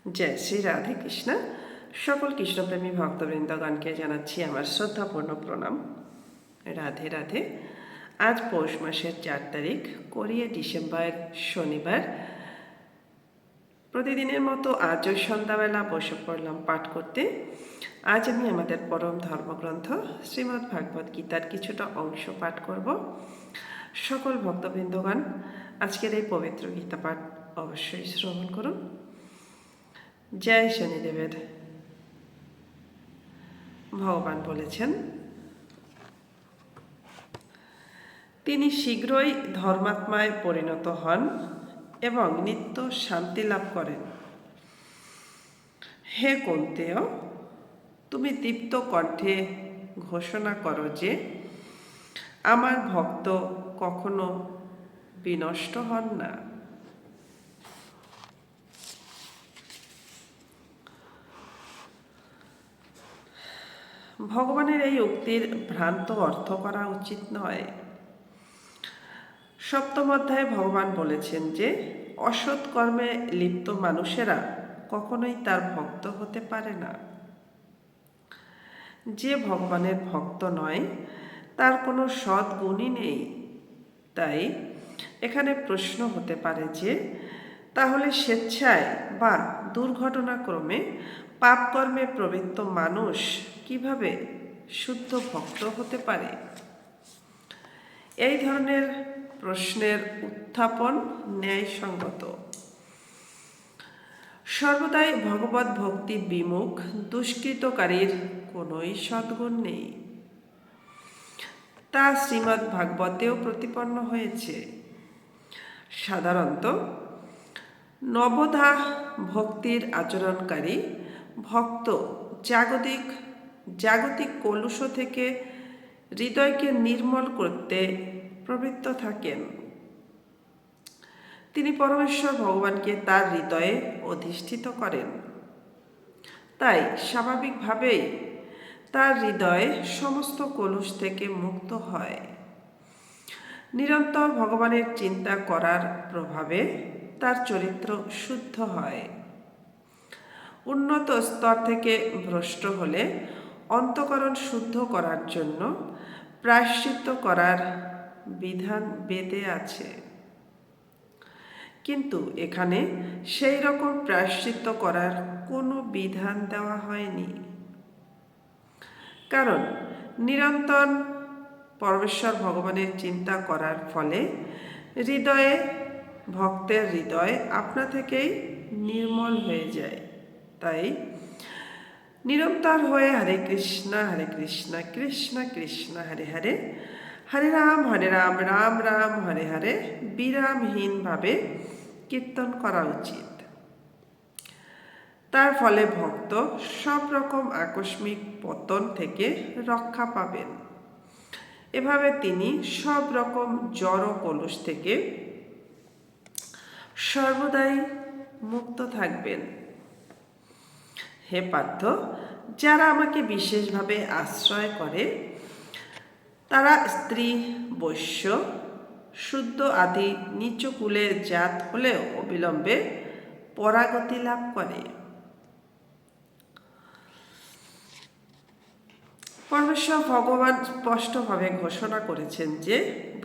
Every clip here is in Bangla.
জয় শ্রী রাধে কৃষ্ণ। সকল কৃষ্ণপ্রেমী ভক্তবৃন্দগণকে জানাচ্ছি আমার শ্রদ্ধাপূর্ণ প্রণাম। রাধে রাধে। আজ পৌষ মাসের 4 তারিখ, 20 ডিসেম্বর, শনিবার। প্রতিদিনের মতো আজও সন্ধ্যাবেলা বসে পড়লাম পাঠ করতে। আজ আমি আমাদের পরম ধর্মগ্রন্থ শ্রীমদ্ ভাগবত গীতার কিছুটা অংশ পাঠ করব। সকল ভক্তবৃন্দগণ আজকের এই পবিত্র গীতা পাঠ অবশ্যই শ্রবণ করুন। জয় শনিদেবের। ভগবান বলেছেন, তিনি শীঘ্রই ধর্মাত্মায় পরিণত হন এবং নিত্য শান্তি লাভ করেন। হে কৌন্তেয়, তুমি দীপ্ত কণ্ঠে ঘোষণা করো যে আমার ভক্ত কখনো বিনষ্ট হন না। ভগবানের এই উক্তির ভ্রান্ত অর্থ করা উচিত নয়। সপ্তম অধ্যায়ে ভগবান বলেছেন যে অসৎ কর্মে লিপ্ত মানুষেরা কখনোই তার ভক্ত হতে পারে না। যে ভগবানের ভক্ত নয় তার কোনো সৎ গুণই নেই। তাই এখানে প্রশ্ন হতে পারে যে তাহলে স্বেচ্ছায় বা দুর্ঘটনাক্রমে পাপকর্মে প্রবৃত্ত মানুষ কিভাবে শুদ্ধ ভক্ত হতে পারে? এই ধরনের প্রশ্নের উত্থাপন ন্যায়সঙ্গত। সর্বদাই ভগবত ভক্তি বিমুখ দুষ্কৃতকারীর কোনোই সদ্গুণ নেই। তা শ্রীমদ্ ভাগবতেও প্রতিপন্ন হয়েছে। সাধারণত নবধা ভক্তির আচরণকারী ভক্ত জাগতিক কলুষ থেকে হৃদয়কে নির্মল করতে প্রবৃত্ত থাকেন। তিনি পরমেশ্বর ভগবানকে তার হৃদয়ে অধিষ্ঠিত করেন। তাই স্বাভাবিকভাবেই তার হৃদয় সমস্ত কলুষ থেকে মুক্ত হয়। নিরন্তর ভগবানের চিন্তা করার প্রভাবে তার চরিত্র শুদ্ধ হয়। উন্নত স্তর থেকে ভ্রষ্ট হলে অন্তঃকরণ শুদ্ধ করার জন্য প্রায়শ্চিত্ত করার বিধান বেদে আছে। কিন্তু এখানে সেই রকম প্রায়শ্চিত্ত করার কোনো বিধান দেওয়া হয়নি। কারণ নিরন্তর পরমেশ্বর ভগবানের চিন্তা করার ফলে ভক্তের হৃদয় আপনা থেকেই নির্মল হয়ে যায়। তাই নিরন্তর হয়ে হরে কৃষ্ণ কৃষ্ণ কৃষ্ণ হরে হরে, হরে রাম রাম রাম হরে হরে বিরামহীনভাবে কীর্তন করা উচিত। তার ফলে ভক্ত সব রকম আকস্মিক পতন থেকে রক্ষা পাবেন। এভাবে তিনি সব রকম জড় কলুষ থেকে সর্বদাই মুক্ত থাকবেন। হে পার্থ, যারা আমাকে বিশেষভাবে আশ্রয় করে তারা স্ত্রী, বৈশ্য, শুদ্ধ আদি নিচ কুলের জাত হলেও অবিলম্বে পরাগতি লাভ করে। পরমেশ্বর ভগবান স্পষ্টভাবে ঘোষণা করেছেন যে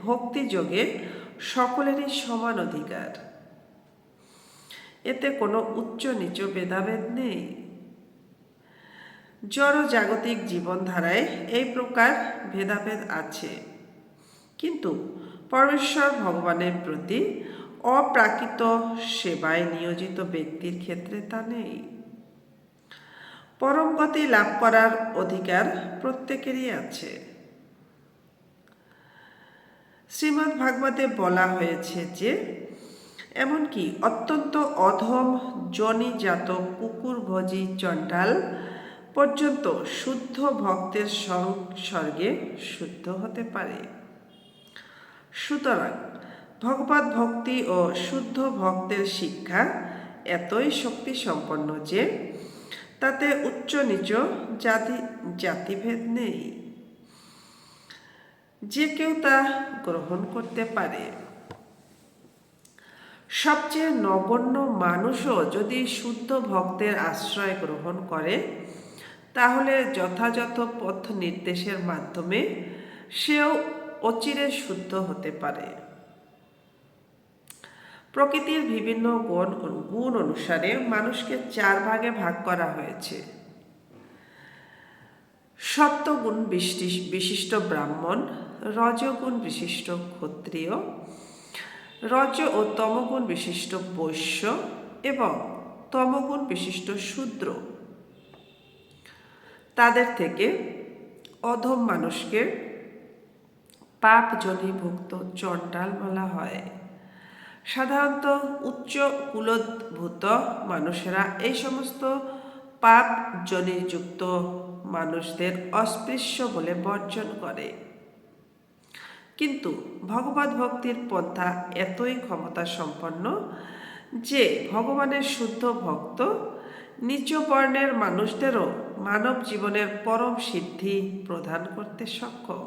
ভক্তি যোগে সকলেরই সমান অধিকার। এতে কোনো উচ্চ নিচ ভেদাভেদ নেই। জড় জাগতিক জীবনধারায় এই প্রকার ভেদাভেদ আছে, কিন্তু পরমেশ্বর ভগবানের প্রতি অপ্রাকৃত সেবায় নিয়োজিত ব্যক্তির ক্ষেত্রে তা নেই। পরম গতি লাভ করার অধিকার প্রত্যেকেরই আছে। শ্রীমদ্ ভাগবতে বলা হয়েছে যে এমনকি অত্যন্ত অধম জনিজাত কুকুরভোজী চণ্ডাল পর্যন্ত শুদ্ধ ভক্তের সংসর্গে শুদ্ধ হতে পারে। সুতরাং ভগবত ভক্তি ও শুদ্ধ ভক্তের শিক্ষা এতই শক্তি সম্পন্ন যে তাতে উচ্চ নিচ জাতিভেদ নেই। যে কেউ তা গ্রহণ করতে পারে। সবচেয়ে নগণ্য মানুষও যদি শুদ্ধ ভক্তের আশ্রয় গ্রহণ করে, তাহলে যথাযথ পথ নির্দেশের মাধ্যমে সেও অচিরে শুদ্ধ হতে পারে। প্রকৃতির বিভিন্ন গুণ অনুসারে মানুষকে 4 ভাগে ভাগ করা হয়েছে। সত্ত্বগুণ বিশিষ্ট ব্রাহ্মণ, রজগুণ বিশিষ্ট ক্ষত্রিয়, রজ ও তমগুণ বিশিষ্ট বৈশ্য এবং তমগুণ বিশিষ্ট শূদ্র। তাদের থেকে অধম মানুষকে পাপ জনিভুক্ত চণ্ডাল বলা হয়। সাধারণত উচ্চ কুলোদ্ভূত মানুষেরা এই সমস্ত পাপ জনিযুক্ত মানুষদের অস্পৃশ্য বলে বর্জন করে। কিন্তু ভগবত ভক্তির পন্থা এতই ক্ষমতা সম্পন্ন যে ভগবানের শুদ্ধ ভক্ত নিচ বর্ণের মানুষদেরও মানব জীবনের পরম সিদ্ধি প্রদান করতে সক্ষম।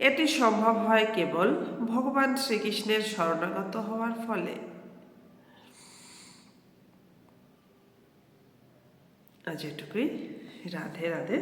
এটি সম্ভব হয় কেবল ভগবান শ্রীকৃষ্ণের শরণাগত হওয়ার ফলে। আজ এটুকুই। রাধে রাধে।